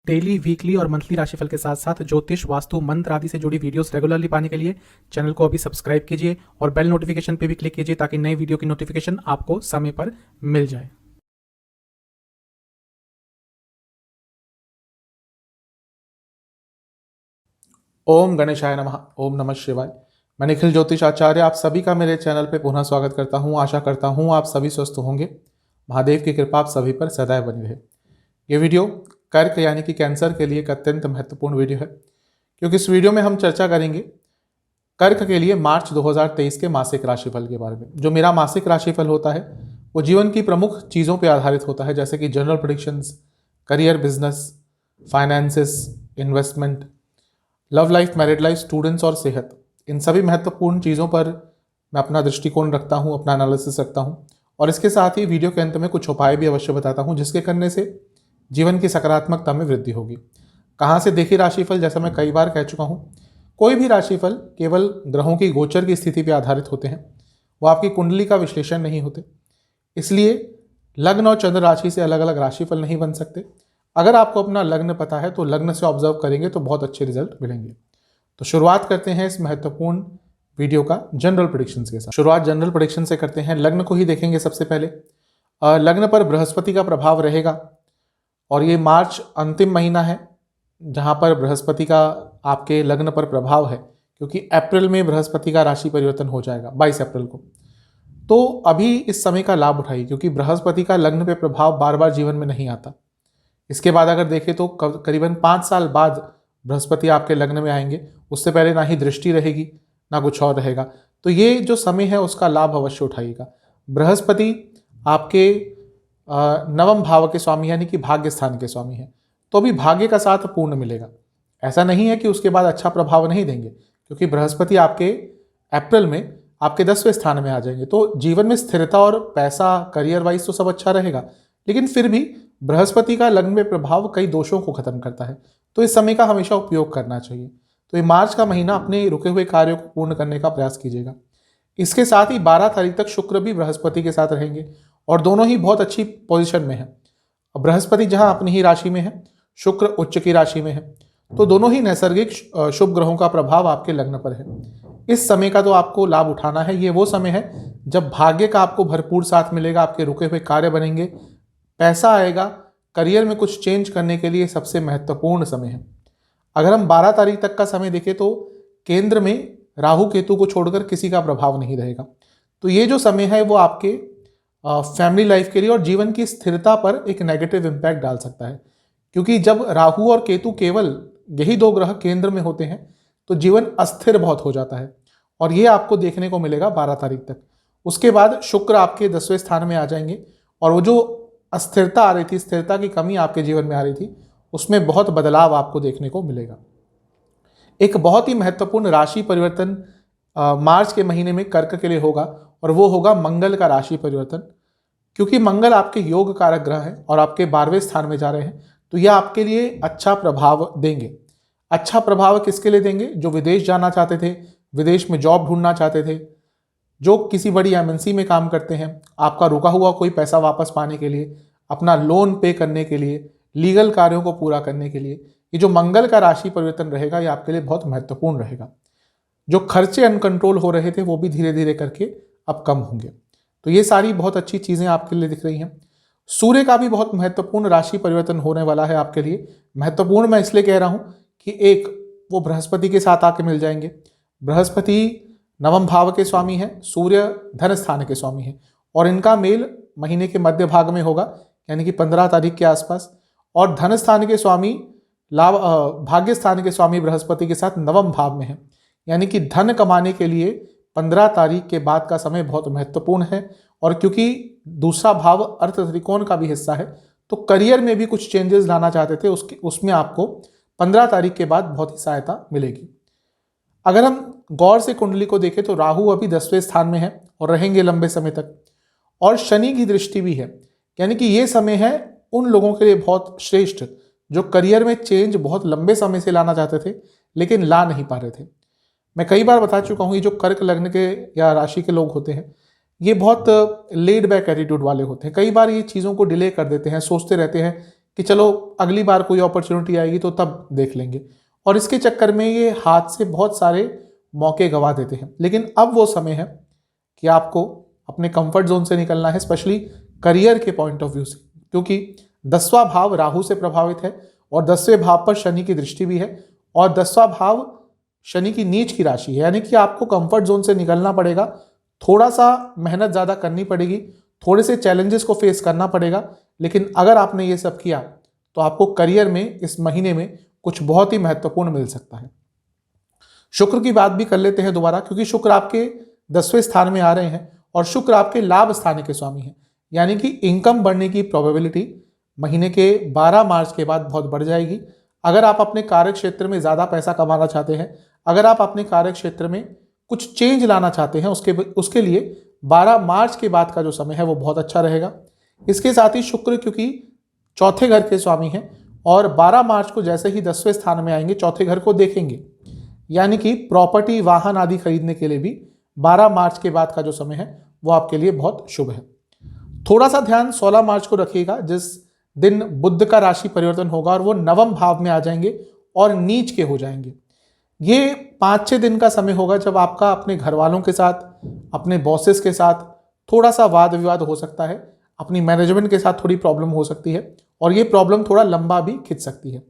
Daily, weekly और monthly राशिफल के साथ साथ ज्योतिष, वास्तु, मंत्र आदि से जुड़ी वीडियोस रेगुलरली पाने के लिए चैनल को अभी सब्सक्राइब कीजिए और बेल नोटिफिकेशन पे भी क्लिक कीजिए ताकि नई वीडियो की नोटिफिकेशन आपको समय पर मिल जाए। ओम गणेशाय नमः। ओम नमः शिवाय। मैं निखिल ज्योतिष आचार्य आप सभी का मेरे चैनल पे पुनः स्वागत करता हूँ। आशा करता हूँ आप सभी स्वस्थ होंगे। महादेव की कृपा आप सभी पर सदैव बनी रहे। ये वीडियो कर्क यानी कि कैंसर के लिए एक अत्यंत महत्वपूर्ण वीडियो है, क्योंकि इस वीडियो में हम चर्चा करेंगे कर्क के लिए मार्च 2023 के मासिक राशिफल के बारे में। जो मेरा मासिक राशिफल होता है वो जीवन की प्रमुख चीज़ों पर आधारित होता है, जैसे कि general predictions, career, business, finances, investment, love life, married life, students और सेहत। इन सभी महत्वपूर्ण चीज़ों पर मैं अपना दृष्टिकोण रखता हूँ, अपना एनालिसिस रखता हूँ। और इसके साथ ही वीडियो के अंत में कुछ उपाय भी अवश्य बताता हूँ, जिसके करने से जीवन की सकारात्मकता में वृद्धि होगी। कहाँ से देखिए राशिफल? जैसा मैं कई बार कह चुका हूँ, कोई भी राशिफल केवल ग्रहों की गोचर की स्थिति पर आधारित होते हैं, वो आपकी कुंडली का विश्लेषण नहीं होते। इसलिए लग्न और चंद्र राशि से अलग अलग राशिफल नहीं बन सकते। अगर आपको अपना लग्न पता है तो लग्न से ऑब्जर्व करेंगे तो बहुत अच्छे रिजल्ट मिलेंगे। तो शुरुआत करते हैं इस महत्वपूर्ण वीडियो का जनरल प्रेडिक्शंस के साथ। शुरुआत जनरल प्रेडिक्शन से करते हैं। लग्न को ही देखेंगे सबसे पहले। लग्न पर बृहस्पति का प्रभाव रहेगा और ये मार्च अंतिम महीना है जहां पर बृहस्पति का आपके लग्न पर प्रभाव है, क्योंकि अप्रैल में बृहस्पति का राशि परिवर्तन हो जाएगा 22 अप्रैल को। तो अभी इस समय का लाभ उठाइए, क्योंकि बृहस्पति का लग्न पे प्रभाव बार बार जीवन में नहीं आता। इसके बाद अगर देखें तो करीबन 5 साल बाद बृहस्पति आपके लग्न में आएंगे। उससे पहले ना ही दृष्टि रहेगी ना कुछ और रहेगा। तो ये जो समय है उसका लाभ अवश्य उठाइएगा। बृहस्पति आपके नवम भाव के स्वामी यानी कि भाग्य स्थान के स्वामी हैं, तो अभी भाग्य का साथ पूर्ण मिलेगा। ऐसा नहीं है कि उसके बाद अच्छा प्रभाव नहीं देंगे, क्योंकि बृहस्पति आपके अप्रैल में आपके 10वें स्थान में आ जाएंगे। तो जीवन में स्थिरता और पैसा, करियर वाइज तो सब अच्छा रहेगा, लेकिन फिर भी बृहस्पति का लग्न में प्रभाव कई दोषों को खत्म करता है। तो इस समय का हमेशा उपयोग करना चाहिए। तो ये मार्च का महीना अपने रुके हुए कार्यों को पूर्ण करने का प्रयास कीजिएगा। इसके साथ ही 12 तारीख तक शुक्र भी बृहस्पति के साथ रहेंगे और दोनों ही बहुत अच्छी पोजीशन में है। बृहस्पति जहां अपनी ही राशि में है, शुक्र उच्च की राशि में है, तो दोनों ही नैसर्गिक शुभ ग्रहों का प्रभाव आपके लग्न पर है। इस समय का तो आपको लाभ उठाना है। ये वो समय है जब भाग्य का आपको भरपूर साथ मिलेगा, आपके रुके हुए कार्य बनेंगे, पैसा आएगा, करियर में कुछ चेंज करने के लिए सबसे महत्वपूर्ण समय है। अगर हम 12 तारीख तक का समय देखें तो केंद्र में राहु केतु को छोड़कर किसी का प्रभाव नहीं रहेगा। तो ये जो समय है वो आपके फैमिली लाइफ के लिए और जीवन की स्थिरता पर एक नेगेटिव इम्पैक्ट डाल सकता है, क्योंकि जब राहु और केतु केवल यही दो ग्रह केंद्र में होते हैं तो जीवन अस्थिर बहुत हो जाता है, और ये आपको देखने को मिलेगा 12 तारीख तक। उसके बाद शुक्र आपके 10वें स्थान में आ जाएंगे और वो जो अस्थिरता आ रही थी, स्थिरता की कमी आपके जीवन में आ रही थी, उसमें बहुत बदलाव आपको देखने को मिलेगा। एक बहुत ही महत्वपूर्ण राशि परिवर्तन मार्च के महीने में कर्क के लिए होगा, और वो होगा मंगल का राशि परिवर्तन। क्योंकि मंगल आपके योग कारक ग्रह है और आपके 12वें स्थान में जा रहे हैं, तो यह आपके लिए अच्छा प्रभाव देंगे। अच्छा प्रभाव किसके लिए देंगे? जो विदेश जाना चाहते थे, विदेश में जॉब ढूंढना चाहते थे, जो किसी बड़ी एमएनसी में काम करते हैं, आपका रुका हुआ कोई पैसा वापस पाने के लिए, अपना लोन पे करने के लिए, लीगल कार्यों को पूरा करने के लिए, ये जो मंगल का राशि परिवर्तन रहेगा ये आपके लिए बहुत महत्वपूर्ण रहेगा। जो खर्चे अनकंट्रोल हो रहे थे वो भी धीरे धीरे करके अब कम होंगे। तो ये सारी बहुत अच्छी चीज़ें आपके लिए दिख रही हैं। सूर्य का भी बहुत महत्वपूर्ण राशि परिवर्तन होने वाला है आपके लिए। महत्वपूर्ण मैं इसलिए कह रहा हूँ कि एक, वो बृहस्पति के साथ आके मिल जाएंगे। बृहस्पति नवम भाव के स्वामी हैं, सूर्य धन स्थान के स्वामी हैं, और इनका मेल महीने के मध्य भाग में होगा, यानी कि 15 तारीख के आसपास। और धन स्थान के स्वामी लाभ भाग्य स्थान के स्वामी बृहस्पति के साथ नवम भाव में है, यानी कि धन कमाने के लिए 15 तारीख के बाद का समय बहुत महत्वपूर्ण है। और क्योंकि दूसरा भाव अर्थ त्रिकोण का भी हिस्सा है, तो करियर में भी कुछ चेंजेस लाना चाहते थे, उसमें आपको 15 तारीख के बाद बहुत ही सहायता मिलेगी। अगर हम गौर से कुंडली को देखें तो राहु अभी 10वें स्थान में है और रहेंगे लंबे समय तक, और शनि की दृष्टि भी है, यानी कि ये समय है उन लोगों के लिए बहुत श्रेष्ठ जो करियर में चेंज बहुत लंबे समय से लाना चाहते थे लेकिन ला नहीं पा रहे थे। मैं कई बार बता चुका हूँ, ये जो कर्क लग्न के या राशि के लोग होते हैं ये बहुत लेड बैक एटीट्यूड वाले होते हैं। कई बार ये चीज़ों को डिले कर देते हैं, सोचते रहते हैं कि चलो अगली बार कोई अपॉर्चुनिटी आएगी तो तब देख लेंगे, और इसके चक्कर में ये हाथ से बहुत सारे मौके गंवा देते हैं। लेकिन अब वो समय है कि आपको अपने कंफर्ट जोन से निकलना है, स्पेशली करियर के पॉइंट ऑफ व्यू से, क्योंकि 10वां भाव राहु से प्रभावित है और 10वें भाव पर शनि की दृष्टि भी है, और 10वां भाव शनि की नीच की राशि है, यानी कि आपको कंफर्ट जोन से निकलना पड़ेगा, थोड़ा सा मेहनत ज़्यादा करनी पड़ेगी, थोड़े से चैलेंजेस को फेस करना पड़ेगा। लेकिन अगर आपने ये सब किया तो आपको करियर में इस महीने में कुछ बहुत ही महत्वपूर्ण मिल सकता है। शुक्र की बात भी कर लेते हैं दोबारा, क्योंकि शुक्र आपके 10वें स्थान में आ रहे हैं और शुक्र आपके लाभ स्थान के स्वामी हैं, यानी कि इनकम बढ़ने की प्रोबेबिलिटी महीने के 12 मार्च के बाद बहुत बढ़ जाएगी। अगर आप अपने कार्य क्षेत्र में ज़्यादा पैसा कमाना चाहते हैं, अगर आप अपने कार्य क्षेत्र में कुछ चेंज लाना चाहते हैं, उसके लिए 12 मार्च के बाद का जो समय है वो बहुत अच्छा रहेगा। इसके साथ ही शुक्र क्योंकि चौथे घर के स्वामी हैं और 12 मार्च को जैसे ही 10वें स्थान में आएंगे चौथे घर को देखेंगे, यानी कि प्रॉपर्टी वाहन आदि खरीदने के लिए भी 12 मार्च के बाद का जो समय है वो आपके लिए बहुत शुभ है। थोड़ा सा ध्यान 16 मार्च को रखिएगा, जिस दिन बुध का राशि परिवर्तन होगा और वो नवम भाव में आ जाएंगे और नीच के हो जाएंगे। ये 5-6 दिन का समय होगा जब आपका अपने घर वालों के साथ, अपने बॉसेस के साथ थोड़ा सा वाद विवाद हो सकता है, अपनी मैनेजमेंट के साथ थोड़ी प्रॉब्लम हो सकती है, और ये प्रॉब्लम थोड़ा लंबा भी खिंच सकती है।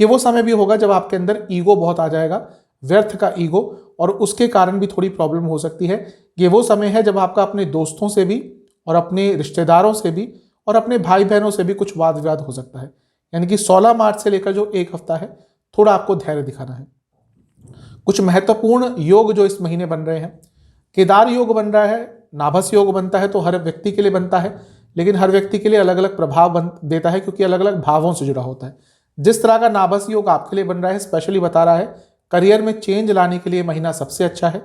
कि वो समय भी होगा जब आपके अंदर ईगो बहुत आ जाएगा, व्यर्थ का ईगो, और उसके कारण भी थोड़ी प्रॉब्लम हो सकती है। ये वो समय है जब आपका अपने दोस्तों से भी और अपने रिश्तेदारों से भी और अपने भाई बहनों से भी कुछ वाद विवाद हो सकता है। यानी कि 16 मार्च से लेकर जो एक हफ्ता है थोड़ा आपको धैर्य दिखाना है। कुछ महत्वपूर्ण योग जो इस महीने बन रहे हैं, केदार योग बन रहा है, नाभस योग बनता है, तो हर व्यक्ति के लिए बनता है, लेकिन हर व्यक्ति के लिए अलग अलग प्रभाव देता है क्योंकि अलग अलग भावों से जुड़ा होता है। जिस तरह का नाभस योग आपके लिए बन रहा है, स्पेशली बता रहा है करियर में चेंज लाने के लिए महीना सबसे अच्छा है,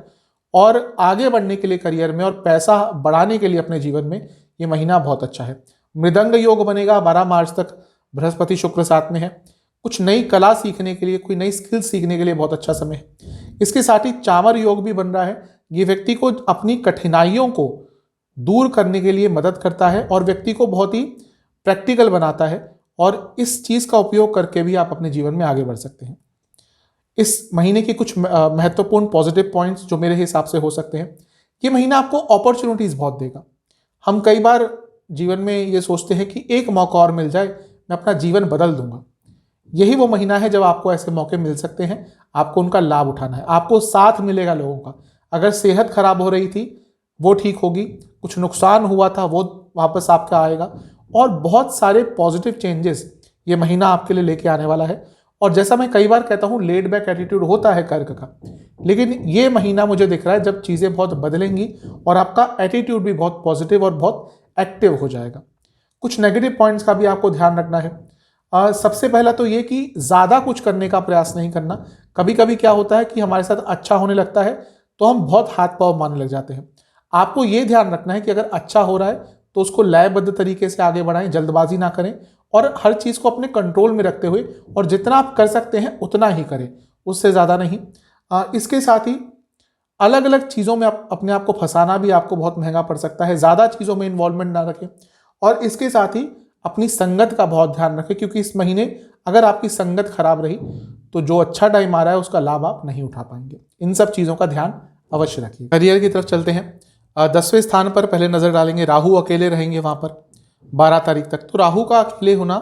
और आगे बढ़ने के लिए करियर में और पैसा बढ़ाने के लिए अपने जीवन में ये महीना बहुत अच्छा है। मृदंग योग बनेगा 12 मार्च तक, बृहस्पति शुक्र साथ में है। कुछ नई कला सीखने के लिए, कोई नई स्किल सीखने के लिए बहुत अच्छा समय है। इसके साथ ही चामर योग भी बन रहा है। ये व्यक्ति को अपनी कठिनाइयों को दूर करने के लिए मदद करता है और व्यक्ति को बहुत ही प्रैक्टिकल बनाता है, और इस चीज़ का उपयोग करके भी आप अपने जीवन में आगे बढ़ सकते हैं। इस महीने के कुछ महत्वपूर्ण पॉजिटिव पॉइंट्स जो मेरे हिसाब से हो सकते हैं, ये महीना आपको अपॉर्चुनिटीज़ बहुत देगा। हम कई बार जीवन में ये सोचते हैं कि एक मौका और मिल जाए, मैं अपना जीवन बदल दूंगा। यही वो महीना है जब आपको ऐसे मौके मिल सकते हैं, आपको उनका लाभ उठाना है। आपको साथ मिलेगा लोगों का। अगर सेहत खराब हो रही थी वो ठीक होगी, कुछ नुकसान हुआ था वो वापस आपका आएगा, और बहुत सारे पॉजिटिव चेंजेस ये महीना आपके लिए लेके आने वाला है। और जैसा मैं कई बार कहता हूँ, लेड बैक एटीट्यूड होता है कर्क का, लेकिन ये महीना मुझे दिख रहा है जब चीज़ें बहुत बदलेंगी और आपका एटीट्यूड भी बहुत पॉजिटिव और बहुत एक्टिव हो जाएगा। कुछ नेगेटिव पॉइंट्स का भी आपको ध्यान रखना है। सबसे पहला तो ये कि ज़्यादा कुछ करने का प्रयास नहीं करना। कभी कभी क्या होता है कि हमारे साथ अच्छा होने लगता है तो हम बहुत हाथ पांव मारने लग जाते हैं। आपको ये ध्यान रखना है कि अगर अच्छा हो रहा है तो उसको लयबद्ध तरीके से आगे बढ़ाएं, जल्दबाजी ना करें, और हर चीज़ को अपने कंट्रोल में रखते हुए, और जितना आप कर सकते हैं उतना ही करें, उससे ज़्यादा नहीं। इसके साथ ही अलग अलग चीज़ों में अपने आप को फंसाना भी आपको बहुत महंगा पड़ सकता है। ज़्यादा चीज़ों में इन्वॉल्वमेंट ना रखें, और इसके साथ ही अपनी संगत का बहुत ध्यान रखें, क्योंकि इस महीने अगर आपकी संगत खराब रही तो जो अच्छा टाइम आ रहा है उसका लाभ आप नहीं उठा पाएंगे। इन सब चीज़ों का ध्यान अवश्य रखिए। करियर की तरफ चलते हैं। 10वें स्थान पर पहले नज़र डालेंगे। राहु अकेले रहेंगे वहाँ पर 12 तारीख तक। तो राहु का अकेले होना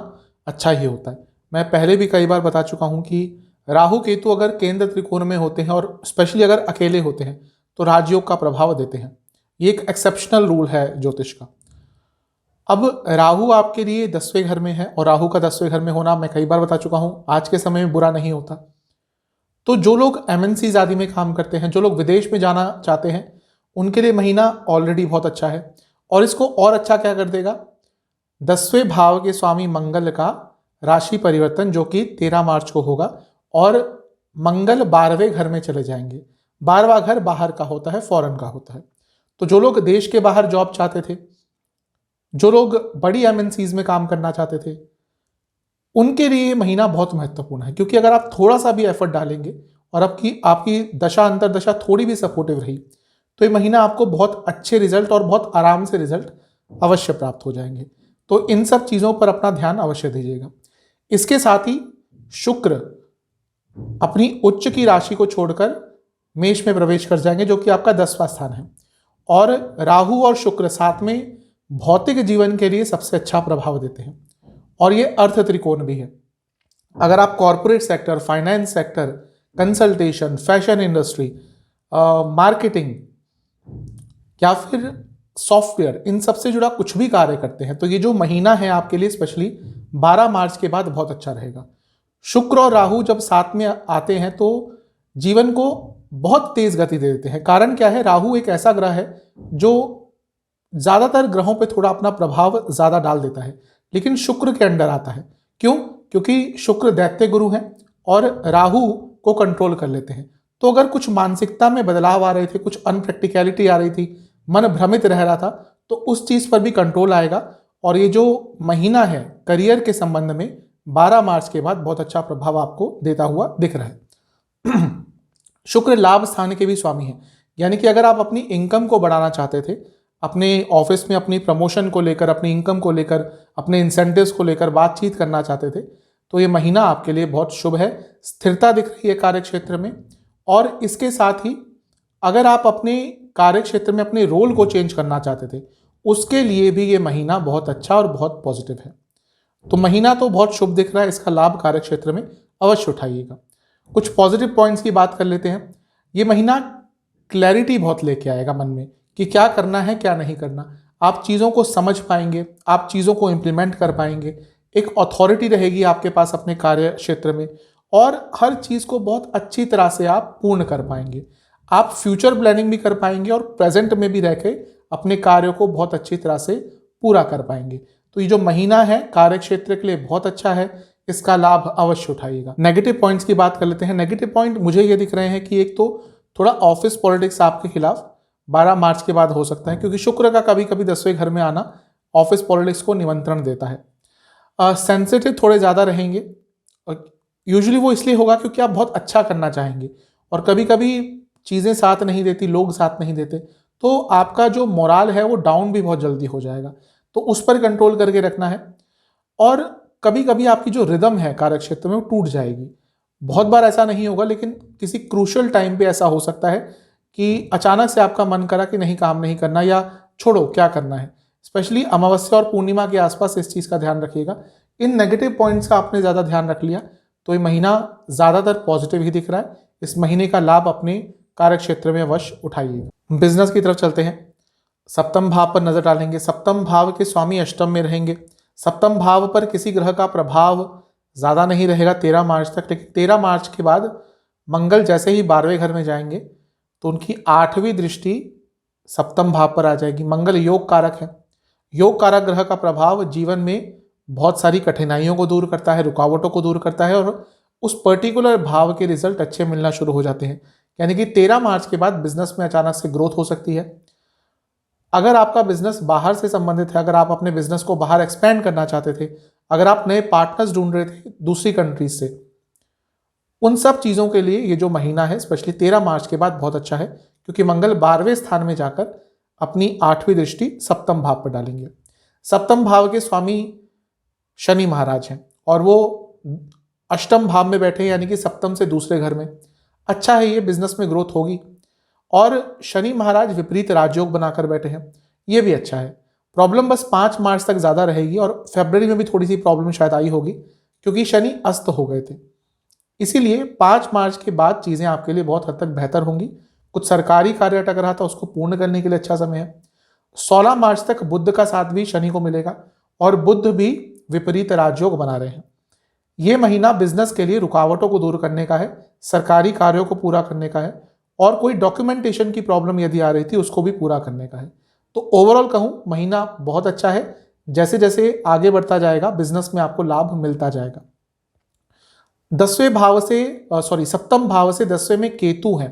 अच्छा ही होता है। मैं पहले भी कई बार बता चुका हूँ कि राहु केतु अगर केंद्र त्रिकोण में होते हैं और स्पेशली अगर अकेले होते हैं तो राजयोग का प्रभाव देते हैं। ये एक एक्सेप्शनल रूल है ज्योतिष का। अब राहु आपके लिए 10वें घर में है, और राहु का 10वें घर में होना मैं कई बार बता चुका हूँ आज के समय में बुरा नहीं होता। तो जो लोग MNCs आदि में काम करते हैं, जो लोग विदेश में जाना चाहते हैं, उनके लिए महीना ऑलरेडी बहुत अच्छा है। और इसको और अच्छा क्या कर देगा, 10वें भाव के स्वामी मंगल का राशि परिवर्तन जो कि 13 मार्च को होगा, और मंगल 12वें घर में चले जाएंगे। 12वां घर बाहर का होता है, फॉरेन का होता है। तो जो लोग देश के बाहर जॉब चाहते थे, जो लोग बड़ी MNCs में काम करना चाहते थे, उनके लिए महीना बहुत महत्वपूर्ण है। क्योंकि अगर आप थोड़ा सा भी एफर्ट डालेंगे और आपकी दशा अंतरदशा थोड़ी भी सपोर्टिव रही तो ये महीना आपको बहुत अच्छे रिजल्ट और बहुत आराम से रिजल्ट अवश्य प्राप्त हो जाएंगे। तो इन सब चीज़ों पर अपना ध्यान अवश्य दीजिएगा। इसके साथ ही शुक्र अपनी उच्च की राशि को छोड़कर मेष में प्रवेश कर जाएंगे, जो कि आपका 10वां स्थान है। और राहु और शुक्र साथ में भौतिक जीवन के लिए सबसे अच्छा प्रभाव देते हैं, और ये अर्थ त्रिकोण भी है। अगर आप corporate sector, finance sector, consultation, fashion industry, marketing या फिर सॉफ्टवेयर, इन सब से जुड़ा कुछ भी कार्य करते हैं, तो ये जो महीना है आपके लिए स्पेशली 12 मार्च के बाद बहुत अच्छा रहेगा। शुक्र और राहु जब साथ में आते हैं तो जीवन को बहुत तेज गति दे देते हैं। कारण क्या है? राहु एक ऐसा ग्रह है जो ज्यादातर ग्रहों पे थोड़ा अपना प्रभाव ज्यादा डाल देता है, लेकिन शुक्र के अंडर आता है। क्यों? क्योंकि शुक्र दैत्य गुरु हैं और राहु को कंट्रोल कर लेते हैं। तो अगर कुछ मानसिकता में बदलाव आ रहे थे, कुछ अनप्रैक्टिकलिटी आ रही थी, मन भ्रमित रह रहा था, तो उस चीज पर भी कंट्रोल आएगा। और ये जो महीना है करियर के संबंध में 12 मार्च के बाद बहुत अच्छा प्रभाव आपको देता हुआ दिख रहा है। शुक्र लाभ स्थान के भी स्वामी हैं, यानी कि अगर आप अपनी इनकम को बढ़ाना चाहते थे, अपने ऑफिस में अपनी प्रमोशन को लेकर, अपनी इनकम को लेकर, अपने इंसेंटिव्स को लेकर बातचीत करना चाहते थे, तो ये महीना आपके लिए बहुत शुभ है। स्थिरता दिख रही है कार्य क्षेत्र में। और इसके साथ ही अगर आप अपने कार्य क्षेत्र में अपने रोल को चेंज करना चाहते थे, उसके लिए भी ये महीना बहुत अच्छा और बहुत पॉजिटिव है। तो महीना तो बहुत शुभ दिख रहा है, इसका लाभ कार्य क्षेत्र में अवश्य उठाइएगा। कुछ पॉजिटिव पॉइंट्स की बात कर लेते हैं। ये महीना क्लैरिटी बहुत लेके आएगा मन में कि क्या करना है, क्या नहीं करना। आप चीज़ों को समझ पाएंगे, आप चीज़ों को इम्प्लीमेंट कर पाएंगे, एक अथॉरिटी रहेगी आपके पास अपने कार्य क्षेत्र में, और हर चीज़ को बहुत अच्छी तरह से आप पूर्ण कर पाएंगे। आप फ्यूचर प्लानिंग भी कर पाएंगे और प्रेजेंट में भी रह के अपने कार्यों को बहुत अच्छी तरह से पूरा कर पाएंगे। तो ये जो महीना है कार्य क्षेत्र के लिए बहुत अच्छा है, इसका लाभ अवश्य उठाइएगा। नेगेटिव पॉइंट्स की बात कर लेते हैं। नेगेटिव पॉइंट मुझे ये दिख रहे हैं कि एक तो थोड़ा ऑफिस पॉलिटिक्स आपके खिलाफ 12 मार्च के बाद हो सकता है, क्योंकि शुक्र का कभी कभी 10वें घर में आना ऑफिस पॉलिटिक्स को निमंत्रण देता है। सेंसिटिव थोड़े ज़्यादा रहेंगे, और यूजुअली वो इसलिए होगा क्योंकि आप बहुत अच्छा करना चाहेंगे और कभी कभी चीज़ें साथ नहीं देती, लोग साथ नहीं देते, तो आपका जो मोराल है वो डाउन भी बहुत जल्दी हो जाएगा। तो उस पर कंट्रोल करके रखना है। और कभी कभी आपकी जो रिदम है कार्य क्षेत्र में वो टूट जाएगी। बहुत बार ऐसा नहीं होगा, लेकिन किसी क्रूशियल टाइम पे ऐसा हो सकता है कि अचानक से आपका मन करा कि नहीं, काम नहीं करना, या छोड़ो क्या करना है। स्पेशली अमावस्या और पूर्णिमा के आसपास इस चीज़ का ध्यान रखिएगा। इन नेगेटिव पॉइंट्स का आपने ज़्यादा ध्यान रख लिया तो ये महीना ज़्यादातर पॉजिटिव ही दिख रहा है। इस महीने का लाभ अपने कार्य क्षेत्र में अवश्य उठाइएगा। बिजनेस की तरफ चलते हैं। सप्तम भाव पर नजर डालेंगे। सप्तम भाव के स्वामी अष्टम में रहेंगे। सप्तम भाव पर किसी ग्रह का प्रभाव ज़्यादा नहीं रहेगा 13 मार्च तक, लेकिन 13 मार्च के बाद मंगल जैसे ही 12वें घर में जाएंगे तो उनकी 8वीं दृष्टि सप्तम भाव पर आ जाएगी। मंगल योग कारक है। योग कारक ग्रह का प्रभाव जीवन में बहुत सारी कठिनाइयों को दूर करता है, रुकावटों को दूर करता है, और उस पर्टिकुलर भाव के रिजल्ट अच्छे मिलना शुरू हो जाते हैं। यानी कि 13 मार्च के बाद बिजनेस में अचानक से ग्रोथ हो सकती है। अगर आपका बिजनेस बाहर से संबंधित है, अगर आप अपने बिजनेस को बाहर एक्सपेंड करना चाहते थे, अगर आप नए पार्टनर्स ढूंढ रहे थे दूसरी कंट्रीज से, उन सब चीज़ों के लिए ये जो महीना है स्पेशली 13 मार्च के बाद बहुत अच्छा है, क्योंकि मंगल 12वें स्थान में जाकर अपनी 8वीं दृष्टि सप्तम भाव पर डालेंगे। सप्तम भाव के स्वामी शनि महाराज हैं और वो अष्टम भाव में बैठे, यानी कि सप्तम से दूसरे घर में। अच्छा है, ये बिजनेस में ग्रोथ होगी। और शनि महाराज विपरीत राजयोग बनाकर बैठे हैं, ये भी अच्छा है। प्रॉब्लम बस 5 मार्च तक ज़्यादा रहेगी, और फरवरी में भी थोड़ी सी प्रॉब्लम शायद आई होगी क्योंकि शनि अस्त हो गए थे। इसीलिए 5 मार्च के बाद चीज़ें आपके लिए बहुत हद तक बेहतर होंगी। कुछ सरकारी कार्य अटक रहा था, उसको पूर्ण करने के लिए अच्छा समय है। 16 मार्च तक बुध का साथ भी शनि को मिलेगा, और बुध भी विपरीत राजयोग बना रहे हैं। ये महीना बिजनेस के लिए रुकावटों को दूर करने का है, सरकारी कार्यों को पूरा करने का है, और कोई डॉक्यूमेंटेशन की प्रॉब्लम यदि आ रही थी उसको भी पूरा करने का है। तो ओवरऑल कहूँ महीना बहुत अच्छा है। जैसे जैसे आगे बढ़ता जाएगा बिजनेस में आपको लाभ मिलता जाएगा। 10वें भाव से सप्तम भाव से 10वें में केतु है,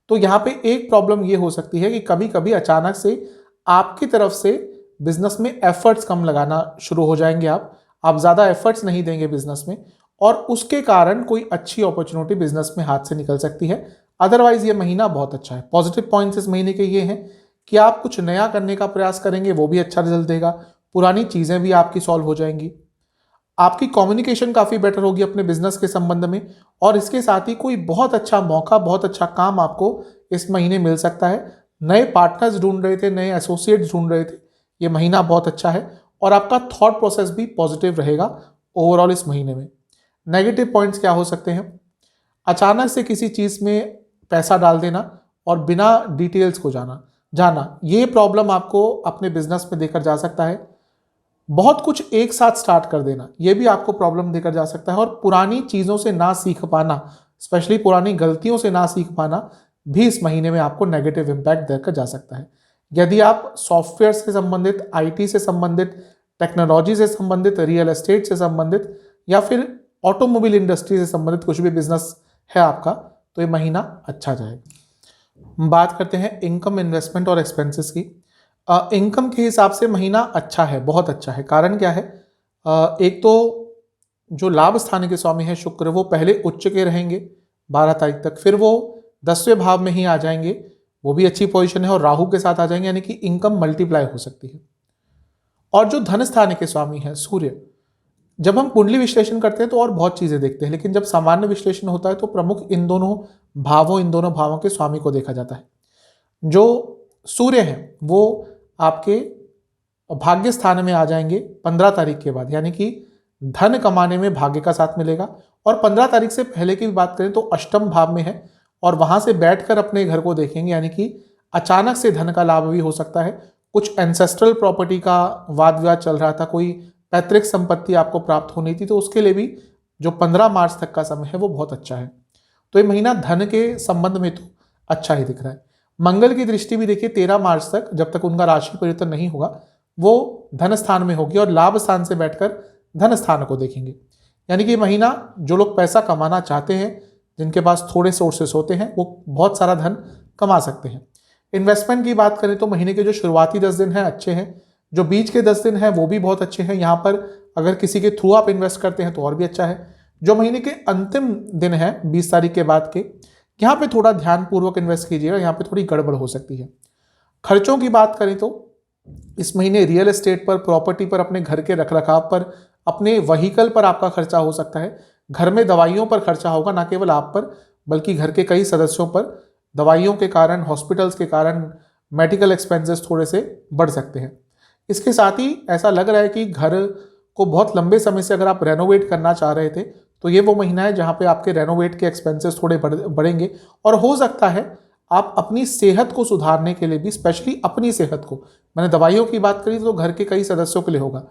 तो यहाँ पे एक प्रॉब्लम ये हो सकती है कि कभी कभी अचानक से आपकी तरफ से बिजनेस में एफर्ट्स कम लगाना शुरू हो जाएंगे। आप ज़्यादा एफर्ट्स नहीं देंगे बिजनेस में, और उसके कारण कोई अच्छी अपॉर्चुनिटी बिजनेस में हाथ से निकल सकती है। अदरवाइज ये महीना बहुत अच्छा है। पॉजिटिव पॉइंट्स इस महीने के ये हैं कि आप कुछ नया करने का प्रयास करेंगे, वो भी अच्छा रिजल्ट देगा। पुरानी चीज़ें भी आपकी सॉल्व हो जाएंगी, आपकी कम्युनिकेशन काफ़ी बेटर होगी अपने बिजनेस के संबंध में, और इसके साथ ही कोई बहुत अच्छा मौका, बहुत अच्छा काम आपको इस महीने मिल सकता है। नए पार्टनर्स ढूंढ रहे थे, नए एसोसिएट्स ढूंढ रहे थे, ये महीना बहुत अच्छा है और आपका थॉट प्रोसेस भी पॉजिटिव रहेगा ओवरऑल इस महीने में। नेगेटिव पॉइंट्स क्या हो सकते हैं? अचानक से किसी चीज़ में पैसा डाल देना और बिना डिटेल्स को जाना ये प्रॉब्लम आपको अपने बिजनेस में देकर जा सकता है। बहुत कुछ एक साथ स्टार्ट कर देना, ये भी आपको प्रॉब्लम देकर जा सकता है। और पुरानी चीज़ों से ना सीख पाना, स्पेशली पुरानी गलतियों से ना सीख पाना भी इस महीने में आपको नेगेटिव इम्पैक्ट देकर जा सकता है। यदि आप सॉफ्टवेयर से संबंधित, आईटी से संबंधित, टेक्नोलॉजी से संबंधित, रियल एस्टेट से संबंधित या फिर ऑटोमोबाइल इंडस्ट्री से संबंधित कुछ भी बिजनेस है आपका, तो ये महीना अच्छा जाएगा। बात करते हैं इनकम, इन्वेस्टमेंट और एक्सपेंसेस की। इनकम के हिसाब से महीना अच्छा है, बहुत अच्छा है। कारण क्या है? एक तो जो लाभ स्थान के स्वामी है शुक्र, वो पहले उच्च के रहेंगे 12 तारीख तक, फिर वो 10वें भाव में ही आ जाएंगे, वो भी अच्छी पोजीशन है, और राहु के साथ आ जाएंगे, यानी कि इनकम मल्टीप्लाई हो सकती है। और जो धन स्थान के स्वामी है सूर्य, जब हम कुंडली विश्लेषण करते हैं तो और बहुत चीजें देखते हैं, लेकिन जब सामान्य विश्लेषण होता है तो प्रमुख इन दोनों भावों के स्वामी को देखा जाता है। जो सूर्य है वो आपके भाग्य स्थान में आ जाएंगे 15 तारीख के बाद, यानी कि धन कमाने में भाग्य का साथ मिलेगा। और 15 तारीख से पहले की भी बात करें तो अष्टम भाव में है, और वहां से बैठकर अपने घर को देखेंगे, यानी कि अचानक से धन का लाभ भी हो सकता है। कुछ एंसेस्ट्रल प्रॉपर्टी का वाद विवाद चल रहा था, कोई पैतृक संपत्ति आपको प्राप्त होनी थी, तो उसके लिए भी जो 15 मार्च तक का समय है वो बहुत अच्छा है। तो ये महीना धन के संबंध में तो अच्छा ही दिख रहा है। मंगल की दृष्टि भी देखिए 13 मार्च तक, जब तक उनका राशि परिवर्तन नहीं होगा, वो धन स्थान में होगी और लाभ स्थान से बैठकर धन स्थान को देखेंगे। यानी कि महीना जो लोग पैसा कमाना चाहते हैं, जिनके पास थोड़े सोर्सेस होते हैं, वो बहुत सारा धन कमा सकते हैं। इन्वेस्टमेंट की बात करें तो महीने के जो शुरुआती 10 दिन हैं अच्छे हैं, जो बीच के 10 दिन हैं वो भी बहुत अच्छे हैं। यहाँ पर अगर किसी के थ्रू आप इन्वेस्ट करते हैं तो और भी अच्छा है। जो महीने के अंतिम दिन है 20 तारीख के बाद के, यहाँ पे थोड़ा ध्यानपूर्वक इन्वेस्ट कीजिएगा, यहाँ पे थोड़ी गड़बड़ हो सकती है। खर्चों की बात करें तो इस महीने रियल एस्टेट पर, प्रॉपर्टी पर, अपने घर के रखरखाव पर, अपने व्हीकल पर आपका खर्चा हो सकता है। घर में दवाइयों पर खर्चा होगा, ना केवल आप पर बल्कि घर के कई सदस्यों पर। दवाइयों के कारण, हॉस्पिटल्स के कारण मेडिकल एक्सपेंसेस थोड़े से बढ़ सकते हैं। इसके साथ ही ऐसा लग रहा है कि घर को बहुत लंबे समय से अगर आप रेनोवेट करना चाह रहे थे तो ये वो महीना है जहाँ पे आपके रेनोवेट के एक्सपेंसेस थोड़े बढ़ेंगे। और हो सकता है आप अपनी सेहत को सुधारने के लिए भी, स्पेशली अपनी सेहत को, मैंने दवाइयों की बात करी तो घर के कई सदस्यों के लिए होगा,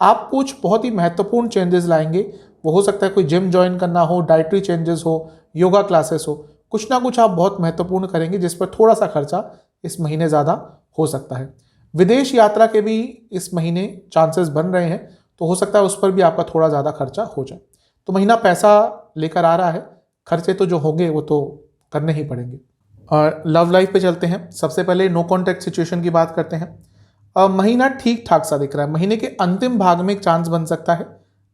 आप कुछ बहुत ही महत्वपूर्ण चेंजेस लाएंगे। वो हो सकता है कोई जिम ज्वाइन करना हो, डाइटरी चेंजेस हो, योगा क्लासेस हो, कुछ ना कुछ आप बहुत महत्वपूर्ण करेंगे जिस पर थोड़ा सा खर्चा इस महीने ज़्यादा हो सकता है। विदेश यात्रा के भी इस महीने चांसेस बन रहे हैं, तो हो सकता है उस पर भी आपका थोड़ा ज़्यादा खर्चा हो जाए। तो महीना पैसा लेकर आ रहा है, खर्चे तो जो होंगे वो तो करने ही पड़ेंगे। और लव लाइफ पे चलते हैं। सबसे पहले नो कॉन्टैक्ट सिचुएशन की बात करते हैं। महीना ठीक ठाक सा दिख रहा है। महीने के अंतिम भाग में एक चांस बन सकता है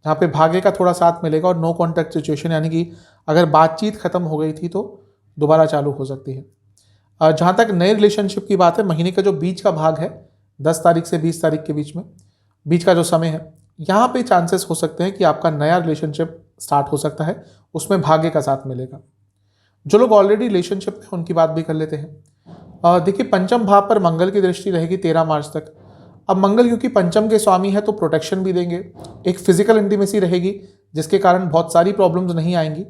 जहाँ पे भाग्य का थोड़ा साथ मिलेगा और नो कॉन्टैक्ट सिचुएशन, यानी कि अगर बातचीत खत्म हो गई थी तो दोबारा चालू हो सकती है। जहाँ तक नए रिलेशनशिप की बात है, महीने का जो बीच का भाग है 10 तारीख से 20 तारीख के बीच में, बीच का जो समय है, यहाँ पे चांसेस हो सकते हैं कि आपका नया रिलेशनशिप स्टार्ट हो सकता है, उसमें भाग्य का साथ मिलेगा। जो लोग ऑलरेडी रिलेशनशिप में, उनकी बात भी कर लेते हैं। देखिए पंचम भाव पर मंगल की दृष्टि रहेगी 13 मार्च तक। अब मंगल क्योंकि पंचम के स्वामी है तो प्रोटेक्शन भी देंगे, एक फिजिकल इंटीमेसी रहेगी जिसके कारण बहुत सारी प्रॉब्लम्स नहीं आएंगी।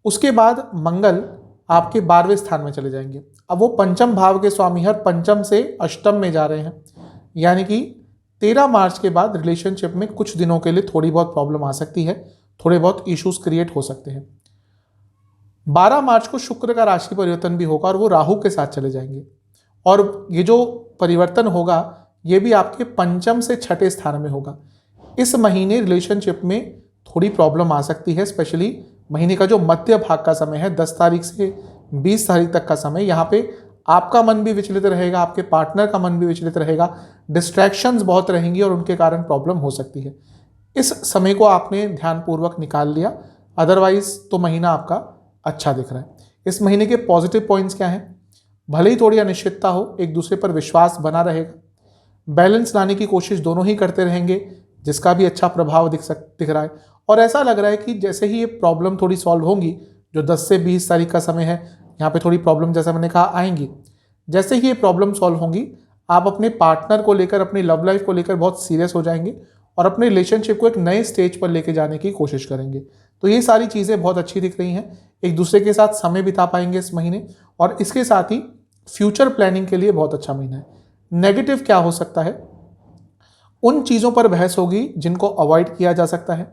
उसके बाद मंगल आपके 12वें स्थान में चले जाएंगे। अब वो पंचम भाव के स्वामी है और पंचम से अष्टम में जा रहे हैं, यानी कि 13 मार्च के बाद रिलेशनशिप में कुछ दिनों के लिए थोड़ी बहुत प्रॉब्लम आ सकती है, थोड़े बहुत इश्यूज क्रिएट हो सकते हैं। 12 मार्च को शुक्र का राशि परिवर्तन भी होगा और वो राहु के साथ चले जाएंगे, और ये जो परिवर्तन होगा ये भी आपके पंचम से छठे स्थान में होगा। इस महीने रिलेशनशिप में थोड़ी प्रॉब्लम आ सकती है, स्पेशली महीने का जो मध्य भाग का समय है 10 तारीख से 20 तारीख तक का समय, यहाँ पे आपका मन भी विचलित रहेगा, आपके पार्टनर का मन भी विचलित रहेगा, डिस्ट्रैक्शंस बहुत रहेंगी और उनके कारण प्रॉब्लम हो सकती है। इस समय को आपने ध्यानपूर्वक निकाल लिया, अदरवाइज तो महीना आपका अच्छा दिख रहा है। इस महीने के पॉजिटिव पॉइंट्स क्या हैं? भले ही थोड़ी अनिश्चितता हो, एक दूसरे पर विश्वास बना रहेगा। बैलेंस लाने की कोशिश दोनों ही करते रहेंगे, जिसका भी अच्छा प्रभाव दिख रहा है। और ऐसा लग रहा है कि जैसे ही ये प्रॉब्लम थोड़ी सॉल्व होंगी, जो 10 से 20 तारीख का समय है, यहाँ पे थोड़ी प्रॉब्लम जैसा मैंने कहा आएंगी। जैसे ही ये प्रॉब्लम सॉल्व होंगी, आप अपने पार्टनर को लेकर, अपनी लव लाइफ को लेकर बहुत सीरियस हो जाएंगे और अपने रिलेशनशिप को एक नए स्टेज पर लेके जाने की कोशिश करेंगे। तो ये सारी चीज़ें बहुत अच्छी दिख रही हैं। एक दूसरे के साथ समय बिता पाएंगे इस महीने, और इसके साथ ही फ्यूचर प्लानिंग के लिए बहुत अच्छा महीना है। नेगेटिव क्या हो सकता है? उन चीज़ों पर बहस होगी जिनको अवॉइड किया जा सकता है।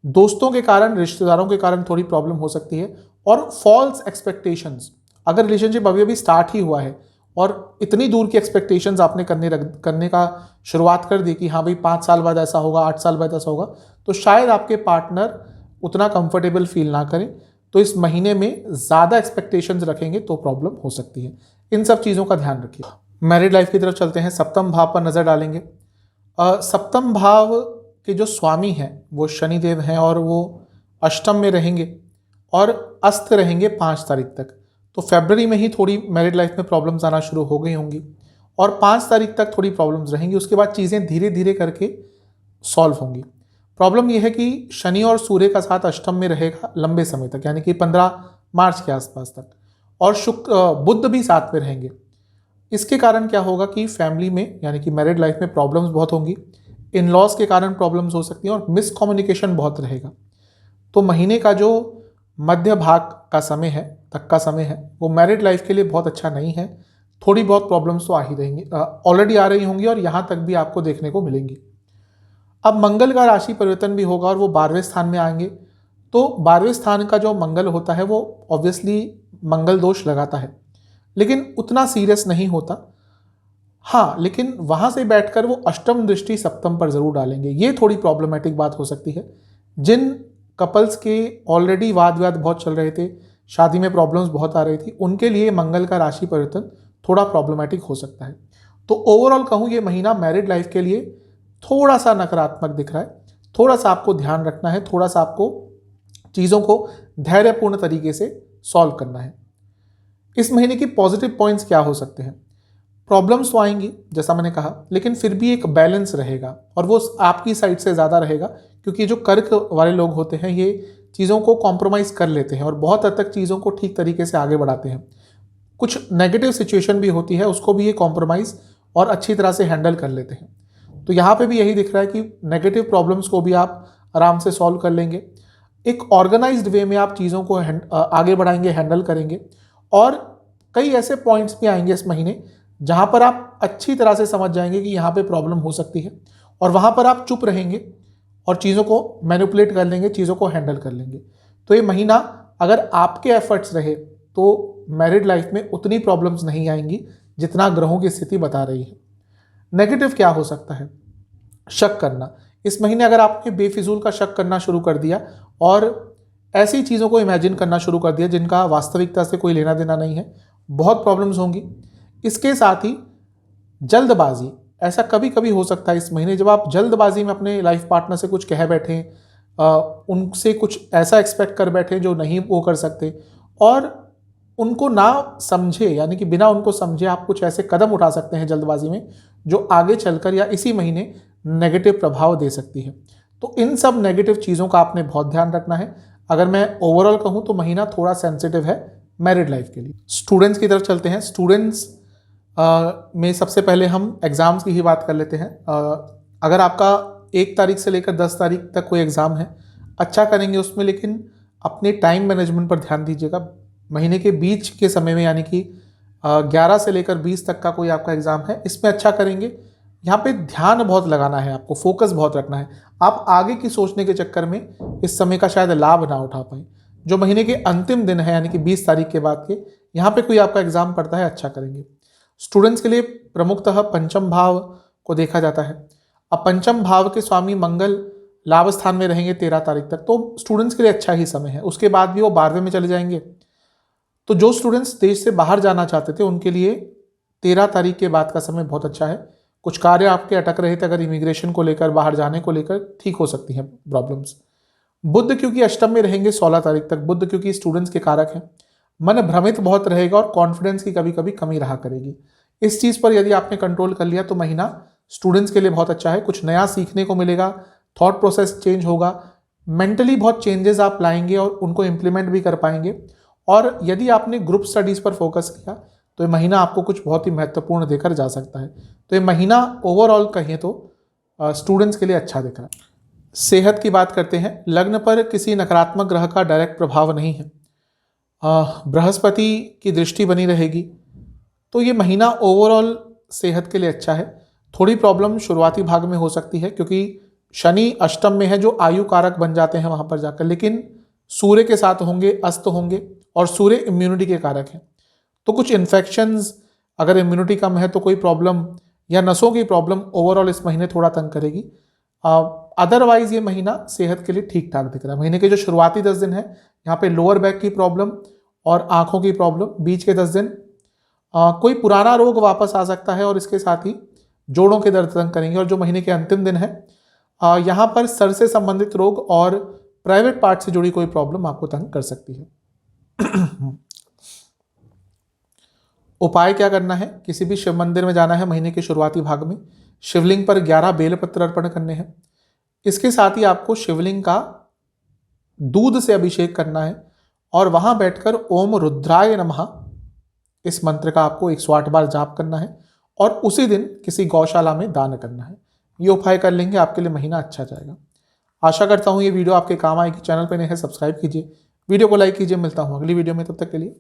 दोस्तों के कारण, रिश्तेदारों के कारण थोड़ी प्रॉब्लम हो सकती है। और फॉल्स एक्सपेक्टेशंस, अगर रिलेशनशिप अभी अभी स्टार्ट ही हुआ है और इतनी दूर की एक्सपेक्टेशंस आपने करने का शुरुआत कर दी कि हाँ भाई 5 साल बाद ऐसा होगा, 8 साल बाद ऐसा होगा, तो शायद आपके पार्टनर उतना कंफर्टेबल फील ना करें। तो इस महीने में ज़्यादा एक्सपेक्टेशंस रखेंगे तो प्रॉब्लम हो सकती है। इन सब चीज़ों का ध्यान रखिए। मैरिड लाइफ की तरफ चलते हैं। सप्तम भाव पर नज़र डालेंगे। सप्तम भाव के जो स्वामी हैं वो शनिदेव हैं, और वो अष्टम में रहेंगे और अस्त रहेंगे 5 तारीख तक। तो फरवरी में ही थोड़ी मैरिड लाइफ में प्रॉब्लम्स आना शुरू हो गई होंगी, और 5 तारीख तक थोड़ी प्रॉब्लम्स रहेंगी। उसके बाद चीज़ें धीरे धीरे करके सॉल्व होंगी। प्रॉब्लम यह है कि शनि और सूर्य का साथ अष्टम में रहेगा लंबे समय तक, यानी कि 15 मार्च के आसपास तक, और बुध भी साथ में रहेंगे। इसके कारण क्या होगा कि फैमिली में, यानी कि मैरिड लाइफ में प्रॉब्लम्स बहुत होंगी। इन लॉज के कारण प्रॉब्लम्स हो सकती हैं और मिसकम्युनिकेशन बहुत रहेगा। तो महीने का जो मध्य भाग का समय है, तक का समय है, वो मैरिड लाइफ के लिए बहुत अच्छा नहीं है। थोड़ी बहुत प्रॉब्लम्स तो आ ही रहेंगी, ऑलरेडी आ रही होंगी, और यहाँ तक भी आपको देखने को मिलेंगी। अब मंगल का राशि परिवर्तन भी होगा और वो 12वें स्थान में आएंगे। तो 12वें स्थान का जो मंगल होता है वो ऑब्वियसली मंगल दोष लगाता है, लेकिन उतना सीरियस नहीं होता। हाँ, लेकिन वहाँ से बैठकर वो अष्टम दृष्टि सप्तम पर जरूर डालेंगे। ये थोड़ी प्रॉब्लमेटिक बात हो सकती है। जिन कपल्स के ऑलरेडी वाद विवाद बहुत चल रहे थे, शादी में प्रॉब्लम्स बहुत आ रही थी, उनके लिए मंगल का राशि परिवर्तन थोड़ा प्रॉब्लमेटिक हो सकता है। तो ओवरऑल कहूँ, ये महीना मैरिड लाइफ के लिए थोड़ा सा नकारात्मक दिख रहा है। थोड़ा सा आपको ध्यान रखना है, थोड़ा सा आपको चीज़ों को धैर्यपूर्ण तरीके से सॉल्व करना है। इस महीने की पॉजिटिव पॉइंट्स क्या हो सकते हैं? प्रॉब्लम्स तो आएंगी जैसा मैंने कहा, लेकिन फिर भी एक बैलेंस रहेगा, और वो आपकी साइड से ज़्यादा रहेगा, क्योंकि जो कर्क वाले लोग होते हैं ये चीज़ों को कॉम्प्रोमाइज़ कर लेते हैं और बहुत हद तक चीज़ों को ठीक तरीके से आगे बढ़ाते हैं। कुछ नेगेटिव सिचुएशन भी होती है, उसको भी ये कॉम्प्रोमाइज़ और अच्छी तरह से हैंडल कर लेते हैं। तो यहाँ पे भी यही दिख रहा है कि नेगेटिव प्रॉब्लम्स को भी आप आराम से सॉल्व कर लेंगे। एक ऑर्गेनाइज्ड वे में आप चीज़ों को आगे बढ़ाएंगे, हैंडल करेंगे। और कई ऐसे पॉइंट्स भी आएंगे इस महीने जहाँ पर आप अच्छी तरह से समझ जाएंगे कि यहाँ पे प्रॉब्लम हो सकती है, और वहाँ पर आप चुप रहेंगे और चीज़ों को मैनिपुलेट कर लेंगे, चीज़ों को हैंडल कर लेंगे। तो ये महीना अगर आपके एफर्ट्स रहे तो मैरिड लाइफ में उतनी प्रॉब्लम्स नहीं आएंगी जितना ग्रहों की स्थिति बता रही है। नेगेटिव क्या हो सकता है? शक करना। इस महीने अगर आपने बेफिजूल का शक करना शुरू कर दिया और ऐसी चीज़ों को इमेजिन करना शुरू कर दिया जिनका वास्तविकता से कोई लेना देना नहीं है, बहुत प्रॉब्लम्स होंगी। इसके साथ ही जल्दबाजी, ऐसा कभी कभी हो सकता है इस महीने जब आप जल्दबाजी में अपने लाइफ पार्टनर से कुछ कह बैठें, उनसे कुछ ऐसा एक्सपेक्ट कर बैठे जो नहीं वो कर सकते, और उनको ना समझे, यानी कि बिना उनको समझे आप कुछ ऐसे कदम उठा सकते हैं जल्दबाजी में जो आगे चलकर या इसी महीने नेगेटिव प्रभाव दे सकती है। तो इन सब नेगेटिव चीज़ों का आपने बहुत ध्यान रखना है। अगर मैं ओवरऑल कहूँ तो महीना थोड़ा सेंसिटिव है मैरिड लाइफ के लिए। स्टूडेंट्स की तरफ चलते हैं। स्टूडेंट्स में सबसे पहले हम एग्ज़ाम्स की ही बात कर लेते हैं। अगर आपका 1 तारीख से लेकर 10 तारीख तक कोई एग्ज़ाम है, अच्छा करेंगे उसमें, लेकिन अपने टाइम मैनेजमेंट पर ध्यान दीजिएगा। महीने के बीच के समय में, यानी कि 11 से लेकर 20 तक का कोई आपका एग्ज़ाम है, इसमें अच्छा करेंगे। यहाँ पे ध्यान बहुत लगाना है, आपको फोकस बहुत रखना है। आप आगे की सोचने के चक्कर में इस समय का शायद लाभ ना उठा पाए। जो महीने के अंतिम दिन है, यानी कि 20 तारीख के बाद के, यहाँ पे कोई आपका एग्ज़ाम पड़ता है, अच्छा करेंगे। स्टूडेंट्स के लिए प्रमुखतः पंचम भाव को देखा जाता है। अब पंचम भाव के स्वामी मंगल लाभ स्थान में रहेंगे 13 तारीख तक, तो स्टूडेंट्स के लिए अच्छा ही समय है। उसके बाद भी वो 12वें में चले जाएंगे। तो जो स्टूडेंट्स देश से बाहर जाना चाहते थे उनके लिए 13 तारीख के बाद का समय बहुत अच्छा है। कुछ कार्य आपके अटक रहे थे, अगर इमिग्रेशन को लेकर, बाहर जाने को लेकर, ठीक हो सकती हैं प्रॉब्लम्स। बुध क्योंकि अष्टम में रहेंगे 16 तारीख तक, बुध क्योंकि स्टूडेंट्स के कारक हैं, मन भ्रमित बहुत रहेगा और कॉन्फिडेंस की कभी कभी कमी रहा करेगी। इस चीज़ पर यदि आपने कंट्रोल कर लिया तो महीना स्टूडेंट्स के लिए बहुत अच्छा है। कुछ नया सीखने को मिलेगा, थॉट प्रोसेस चेंज होगा, मेंटली बहुत चेंजेस आप लाएंगे और उनको इम्प्लीमेंट भी कर पाएंगे। और यदि आपने ग्रुप स्टडीज़ पर फोकस किया तो ये महीना आपको कुछ बहुत ही महत्वपूर्ण देकर जा सकता है। तो ये महीना ओवरऑल कहें तो स्टूडेंट्स के लिए अच्छा दिख रहा है। सेहत की बात करते हैं। लग्न पर किसी नकारात्मक ग्रह का डायरेक्ट प्रभाव नहीं है। बृहस्पति की दृष्टि बनी रहेगी, तो ये महीना ओवरऑल सेहत के लिए अच्छा है। थोड़ी प्रॉब्लम शुरुआती भाग में हो सकती है क्योंकि शनि अष्टम में है जो आयु कारक बन जाते हैं वहाँ पर जाकर, लेकिन सूर्य के साथ होंगे, अस्त होंगे, और सूर्य इम्यूनिटी के कारक हैं। तो कुछ इन्फेक्शंस, अगर इम्यूनिटी कम है तो कोई प्रॉब्लम या नसों की प्रॉब्लम ओवरऑल इस महीने थोड़ा तंग करेगी। अदरवाइज ये महीना सेहत के लिए ठीक ठाक दिख रहा है। महीने के जो शुरुआती 10 दिन है यहाँ पे लोअर बैक की प्रॉब्लम और आंखों की प्रॉब्लम, बीच के 10 दिन कोई पुराना रोग वापस आ सकता है और इसके साथ ही जोड़ों के दर्द तंग करेंगे। और जो महीने के अंतिम दिन है यहाँ पर सर से संबंधित रोग और प्राइवेट पार्ट से जुड़ी कोई प्रॉब्लम आपको तंग कर सकती है। उपाय क्या करना है? किसी भी शिव मंदिर में जाना है महीने के शुरुआती भाग में, शिवलिंग पर 11 बेलपत्र अर्पण करने हैं। इसके साथ ही आपको शिवलिंग का दूध से अभिषेक करना है और वहां बैठकर ओम रुद्राय नमः इस मंत्र का आपको 108 बार जाप करना है और उसी दिन किसी गौशाला में दान करना है। ये उपाय कर लेंगे, आपके लिए महीना अच्छा जाएगा। आशा करता हूँ ये वीडियो आपके काम आएगी। चैनल पर नए हैं सब्सक्राइब कीजिए, वीडियो को लाइक कीजिए। मिलता हूँ अगली वीडियो में, तब तक के लिए